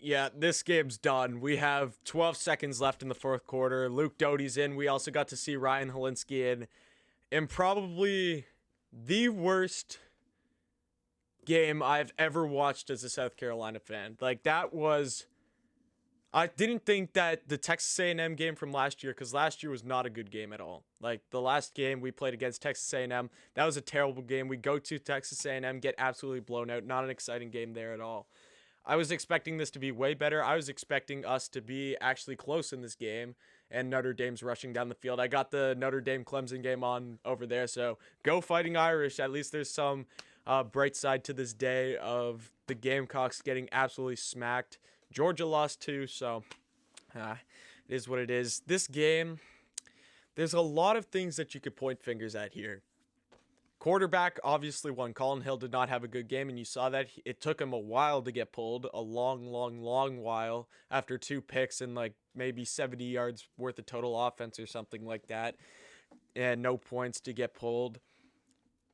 Yeah, this game's done. We have 12 seconds left in the fourth quarter. Luke Doty's in. We also got to see Ryan Helinski in probably the worst game I've ever watched as a South Carolina fan. Like, that was... I didn't think that the Texas A&M game from last year, because last year was not a good game at all. Like, the last game we played against Texas A&M, that was a terrible game. We go to Texas A&M, get absolutely blown out. Not an exciting game there at all. I was expecting this to be way better. I was expecting us to be actually close in this game, and Notre Dame's rushing down the field. I got the Notre Dame-Clemson game on over there, so go Fighting Irish. At least there's some bright side to this day of the Gamecocks getting absolutely smacked. Georgia lost too, so it is what it is. This game, there's a lot of things that you could point fingers at here. Quarterback obviously won. Colin Hill did not have a good game, and you saw that. It took him a while to get pulled, a long while, after 2 picks and like maybe 70 yards worth of total offense or something like that, and no points to get pulled.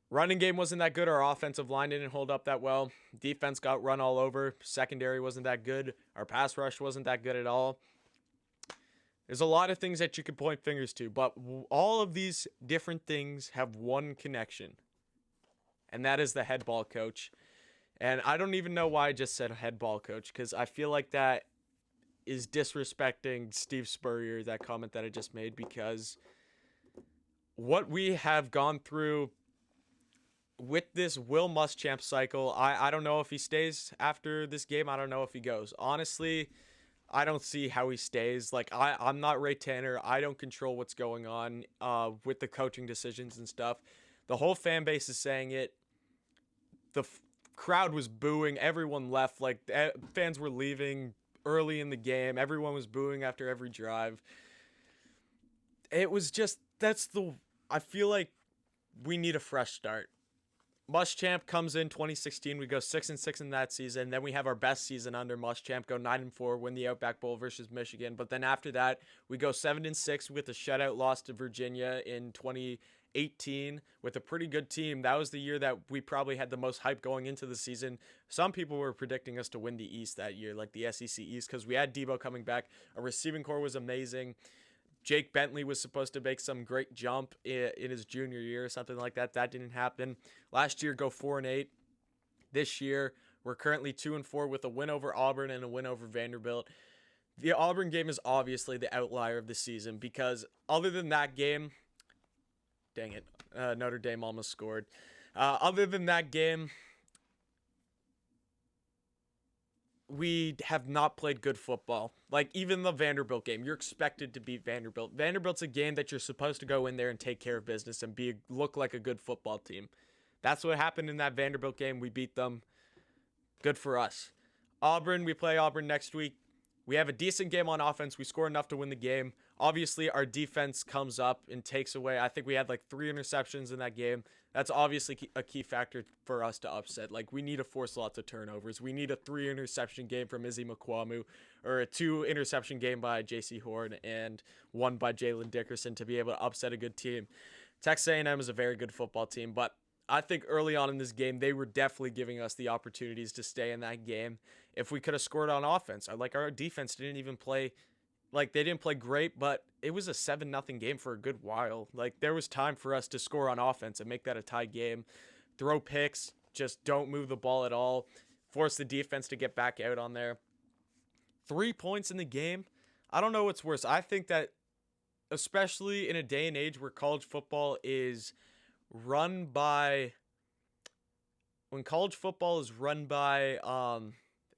Running game wasn't that good. Our offensive line didn't hold up that well. Defense got run all over. Secondary wasn't that good. Our pass rush wasn't that good at all. There's a lot of things that you could point fingers to, but all of these different things have one connection, and that is the head ball coach. And I don't even know why I just said head ball coach, because I feel like that is disrespecting Steve Spurrier, that comment that I just made, because what we have gone through with this Will Muschamp cycle, I don't know if he stays after this game. I don't know if he goes. Honestly, I don't see how he stays. Like, I'm not Ray Tanner. I don't control what's going on with the coaching decisions and stuff. The whole fan base is saying it. The crowd was booing. Everyone left. Like, fans were leaving early in the game. Everyone was booing after every drive. It was just, I feel like we need a fresh start. Muschamp comes in 2016. We go 6-6 in that season. Then we have our best season under Muschamp, go 9-4, win the Outback Bowl versus Michigan. But then after that, we go 7-6 with a shutout loss to Virginia in 2018 with a pretty good team. That was the year that we probably had the most hype going into the season. Some people were predicting us to win the East that year, like the SEC East, because we had Debo coming back. Our receiving core was amazing. Jake Bentley was supposed to make some great jump in his junior year or something like that. That didn't happen. Last year, go 4-8. This year, we're currently 2-4 with a win over Auburn and a win over Vanderbilt. The Auburn game is obviously the outlier of the season, because other than that game, dang it, Notre Dame almost scored. Other than that game, we have not played good football. Like, even the Vanderbilt game, you're expected to beat Vanderbilt. Vanderbilt's a game that you're supposed to go in there and take care of business and look like a good football team. That's what happened in that Vanderbilt game. We beat them. Good for us. Auburn, we play Auburn next week. We have a decent game on offense. We score enough to win the game. Obviously, our defense comes up and takes away. I think we had like 3 interceptions in that game. That's obviously a key factor for us to upset. Like, we need to force lots of turnovers. We need a 3 interception game from Izzy McQuamu, or a 2 interception game by J.C. Horn and 1 by Jalen Dickerson to be able to upset a good team. Texas A&M is a very good football team, but I think early on in this game, they were definitely giving us the opportunities to stay in that game if we could have scored on offense. Like, our defense didn't even play, like, they didn't play great, but it was a 7-0 game for a good while. Like, there was time for us to score on offense and make that a tie game. Throw picks, just don't move the ball at all. Force the defense to get back out on there. 3 points in the game. I don't know what's worse. I think that, especially in a day and age where college football is run by, when college football is run by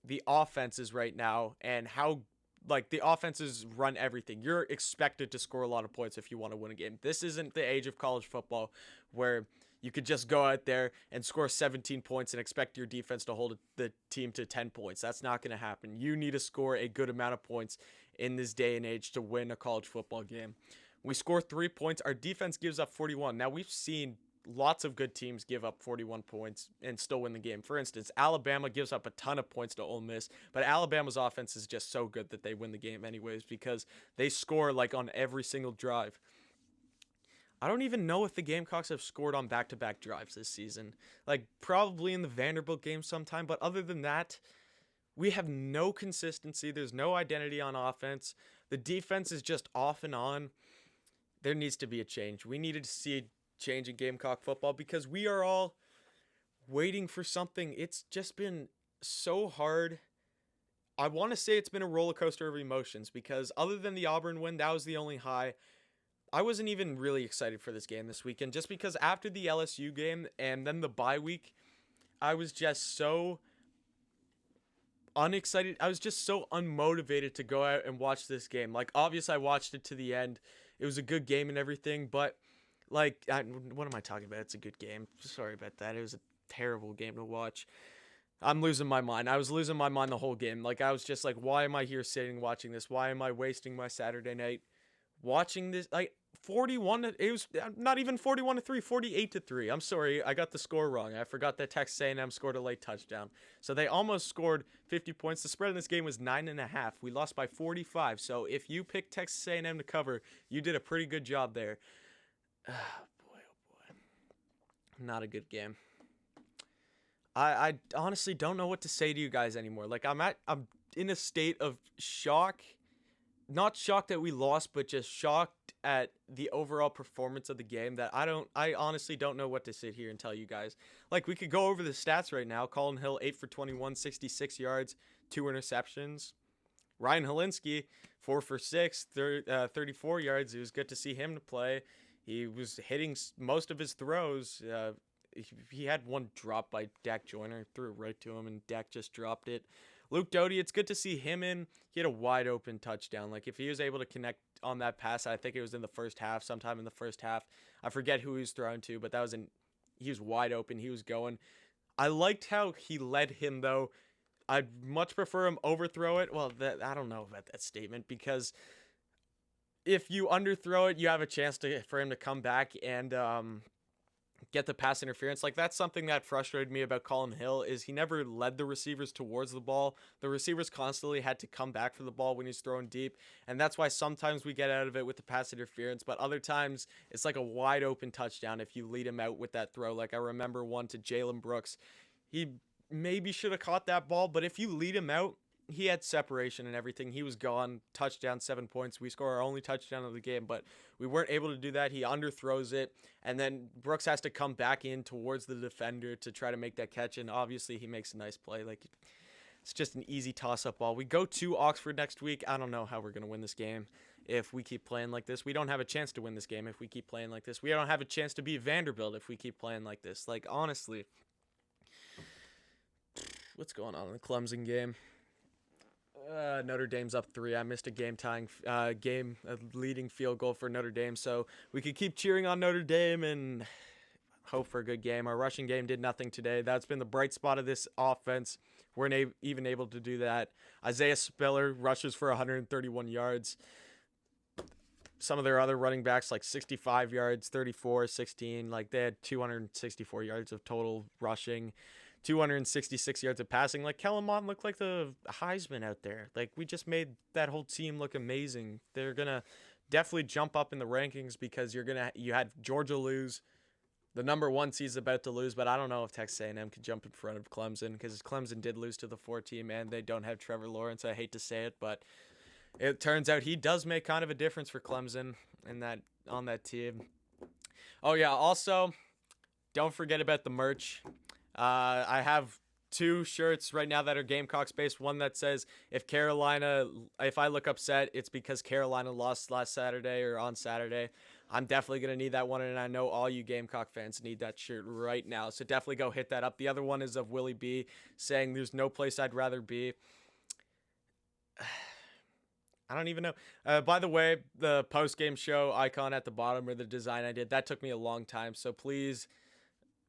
the offenses right now, and how, like, the offenses run everything. You're expected to score a lot of points if you want to win a game. This isn't the age of college football where you could just go out there and score 17 points and expect your defense to hold the team to 10 points. That's not going to happen. You need to score a good amount of points in this day and age to win a college football game. We score 3 points. Our defense gives up 41. Now, we've seen lots of good teams give up 41 points and still win the game. For instance, Alabama gives up a ton of points to Ole Miss, but Alabama's offense is just so good that they win the game anyways, because they score like on every single drive. I don't even know if the Gamecocks have scored on back-to-back drives this season. Like, probably in the Vanderbilt game sometime, but other than that, we have no consistency. There's no identity on offense. The defense is just off and on. There needs to be a change. We needed to see a change in Gamecock football because we are all waiting for something. It's just been so hard. I want to say it's been a roller coaster of emotions because other than the Auburn win, that was the only high. I wasn't even really excited for this game this weekend just because after the LSU game and then the bye week, I was just so unexcited. I was just so unmotivated to go out and watch this game. Like, obviously, I watched it to the end. It was a good game and everything, but, like, what am I talking about? It's a good game. Sorry about that. It was a terrible game to watch. I'm losing my mind. I was losing my mind the whole game. Like, I was just like, why am I here sitting watching this? Why am I wasting my Saturday night watching this? Like, 41, it was not even 41-3, 48-3. I'm sorry, I got the score wrong. I forgot that Texas A&M scored a late touchdown. So they almost scored 50 points. The spread in this game was 9.5. We lost by 45. So if you picked Texas A&M to cover, you did a pretty good job there. Oh boy. Not a good game. I honestly don't know what to say to you guys anymore. Like, I'm in a state of shock. Not shocked that we lost, but just shocked at the overall performance of the game that I honestly don't know what to sit here and tell you guys. Like, we could go over the stats right now. Colin Hill, 8 for 21, 66 yards, 2 interceptions. Ryan Helinski, 4 for 6, 34 yards. It was good to see him to play. He was hitting most of his throws. He had one drop by Dak Joyner, threw it right to him, and Dak just dropped it. Luke Doty, it's good to see him in. He had a wide open touchdown. Like, if he was able to connect on that pass, I think it was in the first half, sometime in the first half. I forget who he was throwing to, but he was wide open. He was going. I liked how he led him, though. I'd much prefer him overthrow it. Well, I don't know about that statement, because if you underthrow it, you have a chance for him to come back and get the pass interference. Like, that's something that frustrated me about Colin Hill, is he never led the receivers towards the ball. The receivers constantly had to come back for the ball when he's throwing deep, and that's why sometimes we get out of it with the pass interference, but other times it's like a wide open touchdown if you lead him out with that throw. Like, I remember one to Jalen Brooks. He maybe should have caught that ball, but if you lead him out, he had separation and everything. He was gone. Touchdown, 7 points. We score our only touchdown of the game, but we weren't able to do that. He underthrows it, and then Brooks has to come back in towards the defender to try to make that catch, and obviously he makes a nice play. Like, it's just an easy toss-up ball. We go to Oxford next week. I don't know how we're going to win this game if we keep playing like this. We don't have a chance to win this game if we keep playing like this. We don't have a chance to beat Vanderbilt if we keep playing like this. Like, honestly, what's going on in the Clemson game? Notre Dame's up 3. I missed a a leading field goal for Notre Dame, so we could keep cheering on Notre Dame and hope for a good game. Our rushing game did nothing today. That's been the bright spot of this offense. We're even able to do that. Isaiah Spiller rushes for 131 yards. Some of their other running backs, like 65 yards, 34, 16. Like, they had 264 yards of total rushing. 266 yards of passing. Like, Kellen Mond looked like the Heisman out there. Like, we just made that whole team look amazing. They're gonna definitely jump up in the rankings because you had Georgia lose. The number 1 seed's about to lose, but I don't know if Texas A&M can jump in front of Clemson, because Clemson did lose to the 4 team and they don't have Trevor Lawrence. I hate to say it, but it turns out he does make kind of a difference for Clemson on that team. Oh yeah, also, don't forget about the merch. I have 2 shirts right now that are Gamecocks based. One that says, if I look upset, it's because Carolina lost last Saturday or on Saturday. I'm definitely going to need that one, and I know all you Gamecock fans need that shirt right now, so definitely go hit that up. The other one is of Willie B saying, there's no place I'd rather be. I don't even know. By the way, the post-game show icon at the bottom, or the design I did, that took me a long time, so please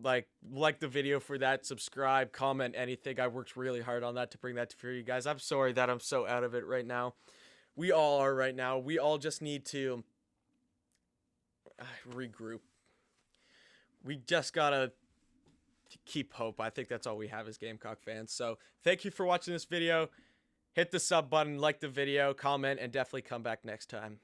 like the video for that, subscribe, comment, anything. I worked really hard on that to bring that for you guys. I'm sorry that I'm so out of it right now. We all are right now. We all just need to regroup. We just gotta keep hope. I think that's all we have as Gamecock fans. So thank you for watching this video. Hit the sub button, like the video, comment, and definitely come back next time.